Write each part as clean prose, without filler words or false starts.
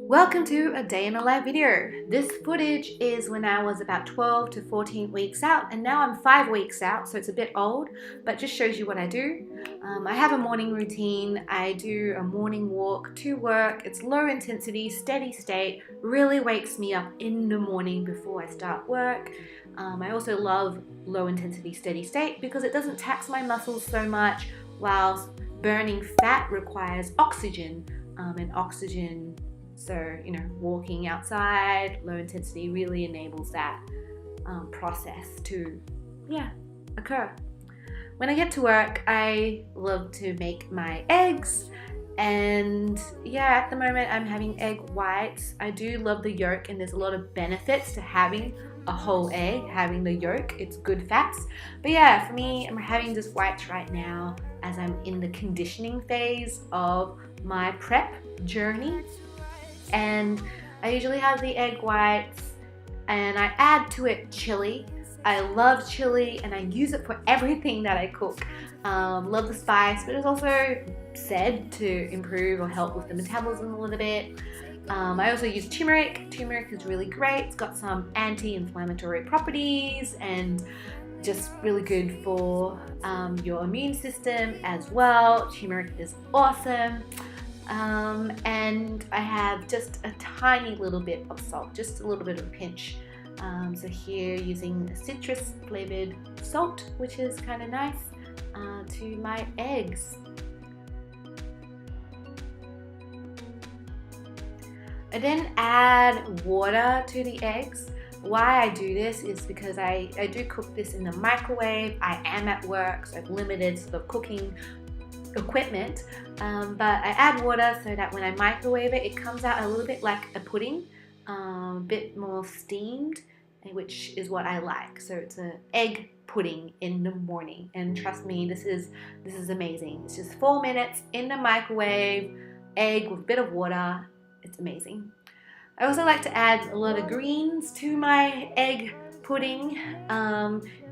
Welcome to a day in a life video. This footage is when I was about 12 to 14 weeks out, and now I'm 5 weeks out, so it's a bit old, but just shows you what I do. I have a morning routine. I do a morning walk to work. It's low intensity, steady state, really wakes me up in the morning before I start work. I also love low intensity, steady state because it doesn't tax my muscles so much, whilst burning fat requires oxygen, and oxygen, so, walking outside, low intensity really enables that process to, occur. When I get to work, I love to make my eggs. And at the moment I'm having egg whites. I do love the yolk, and there's a lot of benefits to having a whole egg, having the yolk. It's good fats. But for me, I'm having just whites right now as I'm in the conditioning phase of my prep journey. And I usually have the egg whites and I add to it chili. I love chili and I use it for everything that I cook. Love the spice, but it's also said to improve or help with the metabolism a little bit. I also use turmeric. Turmeric is really great. It's got some anti-inflammatory properties and just really good for your immune system as well. Turmeric is awesome. And I have just a tiny little bit of salt, just a little bit of a pinch. So here using citrus flavored salt, which is kind of nice, to my eggs. I then add water to the eggs. Why I do this is because I do cook this in the microwave. I am at work, so I've limited sort of cooking equipment, but I add water so that when I microwave it, it comes out a little bit like a pudding, a bit more steamed, which is what I like. So it's an egg pudding in the morning, and trust me, this is amazing. It's just 4 minutes in the microwave, egg with a bit of water. It's amazing. I also like to add a lot of greens to my egg pudding.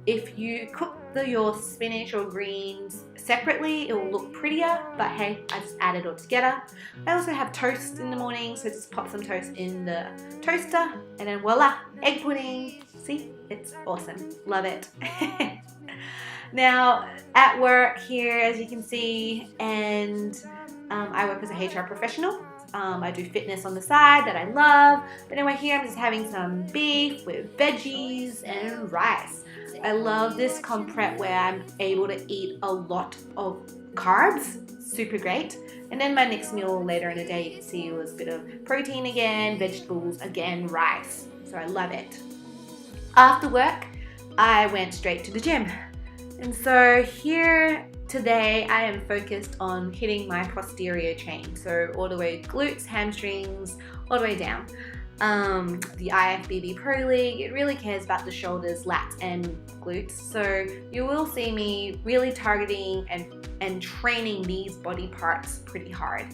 If you cook your spinach or greens separately, it will look prettier, but hey, I just add it all together. I also have toast in the morning, so just pop some toast in the toaster, and then voila, egg pudding. See, it's awesome. Love it. Now, at work here, as you can see, and I work as a HR professional. I do fitness on the side that I love, but anyway, here I'm just having some beef with veggies and rice. I love this comp prep where I'm able to eat a lot of carbs, super great. And then my next meal later in the day, you can see it was a bit of protein again, vegetables again, rice. So I love it. After work, I went straight to the gym. And so here today, I am focused on hitting my posterior chain. So all the way glutes, hamstrings, all the way down. The IFBB Pro League, it really cares about the shoulders, lats, and glutes. So you will see me really targeting and training these body parts pretty hard.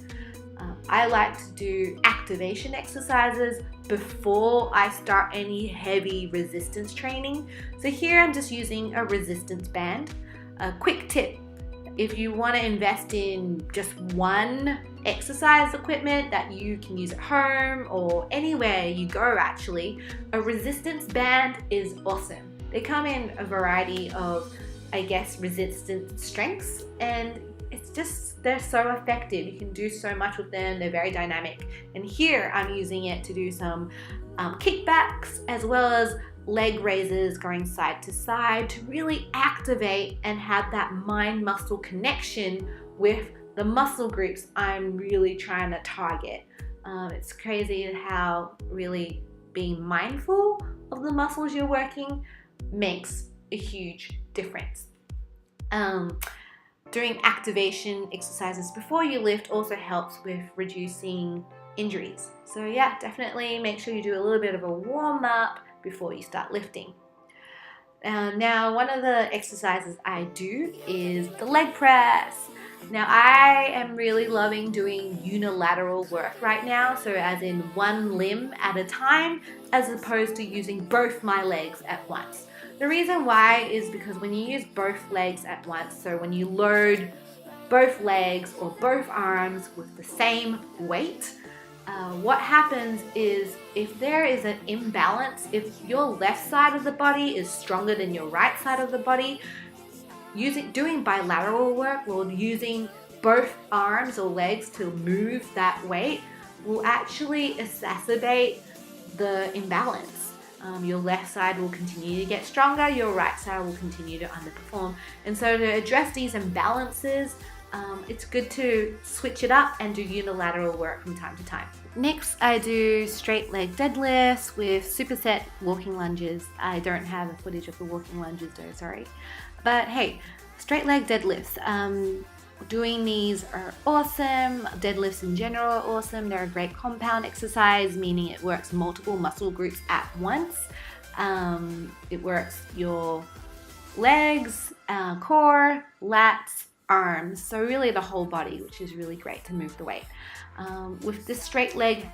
I like to do activation exercises before I start any heavy resistance training. So here I'm just using a resistance band. A quick tip: if you want to invest in just one exercise equipment that you can use at home or anywhere you go, actually, a resistance band is awesome. They come in a variety of, resistance strengths, and they're so effective. You can do so much with them. They're very dynamic. And here I'm using it to do some kickbacks as well as leg raises going side to side to really activate and have that mind-muscle connection with the muscle groups I'm really trying to target. It's crazy how really being mindful of the muscles you're working makes a huge difference. Doing activation exercises before you lift also helps with reducing injuries. So definitely make sure you do a little bit of a warm-up before you start lifting. Now, one of the exercises I do is the leg press. Now, I am really loving doing unilateral work right now, so as in one limb at a time, as opposed to using both my legs at once. The reason why is because when you use both legs at once, so when you load both legs or both arms with the same weight, what happens is if there is an imbalance, if your left side of the body is stronger than your right side of the body, doing bilateral work or using both arms or legs to move that weight will actually exacerbate the imbalance. Your left side will continue to get stronger, your right side will continue to underperform. And so to address these imbalances, it's good to switch it up and do unilateral work from time to time. Next, I do straight leg deadlifts with superset walking lunges. I don't have a footage of the walking lunges though, sorry. But hey, straight leg deadlifts. Doing these are awesome. Deadlifts in general are awesome. They're a great compound exercise, meaning it works multiple muscle groups at once. It works your legs, core, lats, arms, so really the whole body, which is really great to move the weight. With this straight leg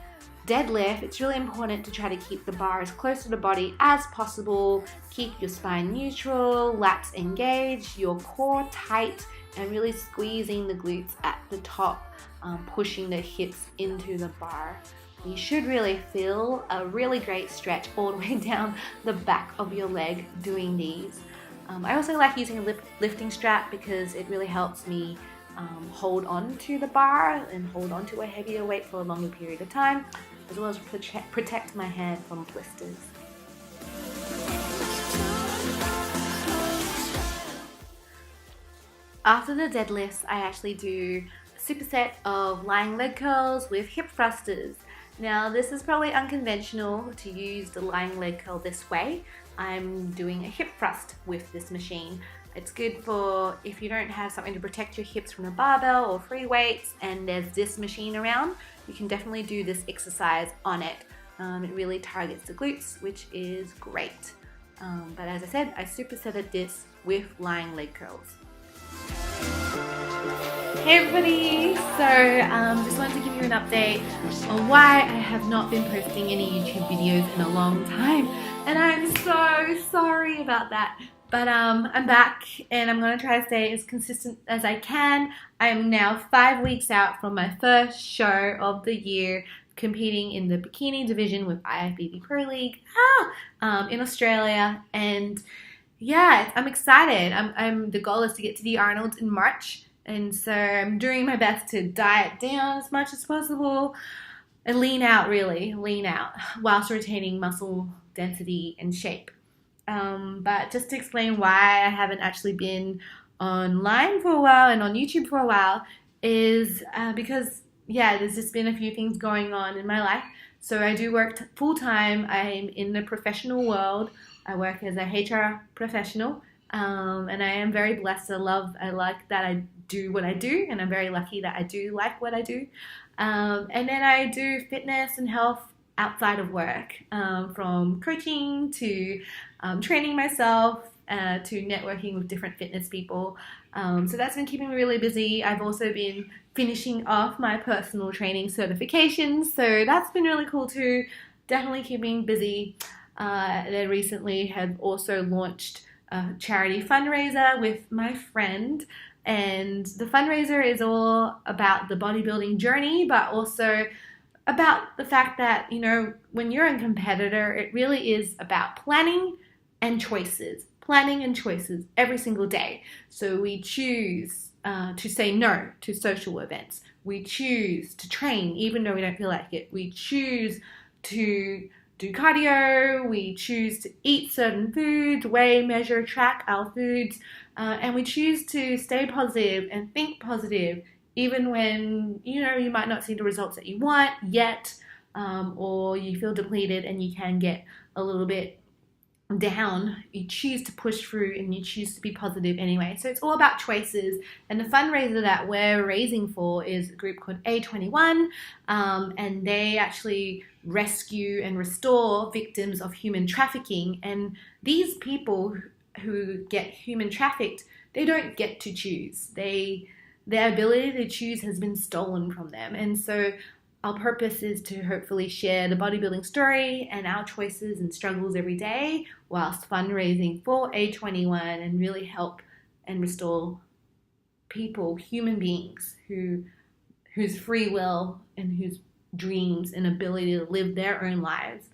deadlift, it's really important to try to keep the bar as close to the body as possible. Keep your spine neutral, lats engaged, your core tight, and really squeezing the glutes at the top, pushing the hips into the bar. You should really feel a really great stretch all the way down the back of your leg doing these. I also like using a lifting strap because it really helps me hold on to the bar and hold on to a heavier weight for a longer period of time, as well as protect my hand from blisters. After the deadlifts, I actually do a superset of lying leg curls with hip thrusters. Now, this is probably unconventional to use the lying leg curl this way. I'm doing a hip thrust with this machine. It's good for if you don't have something to protect your hips from a barbell or free weights and there's this machine around, you can definitely do this exercise on it. It really targets the glutes, which is great. But as I said, I supersetted this with lying leg curls. Hey everybody! So just wanted to give you an update on why I have not been posting any YouTube videos in a long time, and I'm so sorry about that. But I'm back and I'm going to try to stay as consistent as I can. I am now 5 weeks out from my first show of the year, competing in the Bikini Division with IFBB Pro League in Australia, and yeah, I'm excited. The goal is to get to the Arnolds in March. And so I'm doing my best to diet down as much as possible and lean out whilst retaining muscle density and shape. But just to explain why I haven't actually been online for a while and on YouTube for a while is because, there's just been a few things going on in my life. So I do work full-time. I'm in the professional world. I work as a HR professional. And I am very blessed. I like that I do what I do, and I'm very lucky that I do like what I do. And then I do fitness and health outside of work, from coaching to training myself to networking with different fitness people. So that's been keeping me really busy. I've also been finishing off my personal training certifications, so that's been really cool too. Definitely keeping busy. I recently have also launched a charity fundraiser with my friend, and the fundraiser is all about the bodybuilding journey, but also about the fact that, when you're a competitor, it really is about planning and choices every single day. So we choose to say no to social events. We choose to train even though we don't feel like it. We choose to do cardio, we choose to eat certain foods, weigh, measure, track our foods, and we choose to stay positive and think positive even when, you might not see the results that you want yet, or you feel depleted and you can get a little bit down. You choose to push through and you choose to be positive anyway. So it's all about choices, and the fundraiser that we're raising for is a group called A21, and they actually rescue and restore victims of human trafficking. And these people who get human trafficked, they don't get to choose. Their ability to choose has been stolen from them. And so our purpose is to hopefully share the bodybuilding story and our choices and struggles every day whilst fundraising for A21 and really help and restore people, human beings whose free will and whose dreams and ability to live their own lives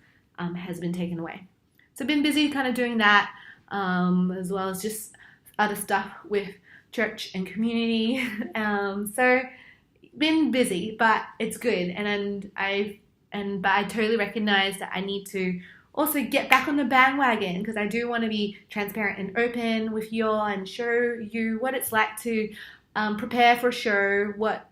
has been taken away. So I've been busy kind of doing that, as well as just other stuff with church and community. So been busy, but it's good. But I totally recognize that I need to also get back on the bandwagon, because I do want to be transparent and open with you all and show you what it's like to prepare for a show. What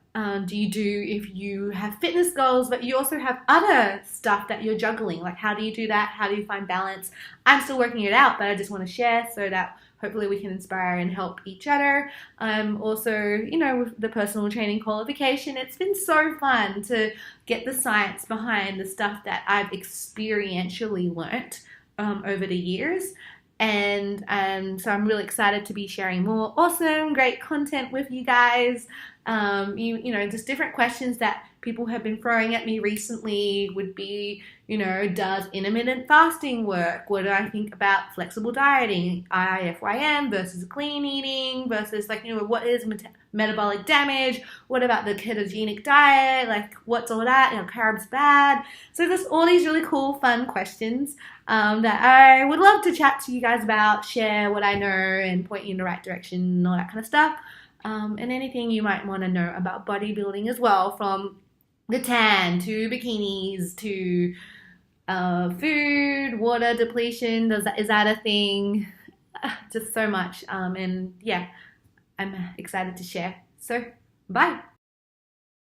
do you do if you have fitness goals, but you also have other stuff that you're juggling? Like, how do you do that? How do you find balance? I'm still working it out, but I just want to share so that hopefully we can inspire and help each other. Also, with the personal training qualification, it's been so fun to get the science behind the stuff that I've experientially learnt over the years. And so I'm really excited to be sharing more awesome, great content with you guys. Just different questions that people have been throwing at me recently would be, does intermittent fasting work? What do I think about flexible dieting, IFYM versus clean eating versus what is metabolic damage? What about the ketogenic diet? Like, what's all that? Carbs bad? So there's all these really cool, fun questions that I would love to chat to you guys about, share what I know and point you in the right direction and all that kind of stuff. And anything you might want to know about bodybuilding as well, from the tan to bikinis to food, water depletion. Is that a thing? Just so much. And yeah, I'm excited to share. So bye.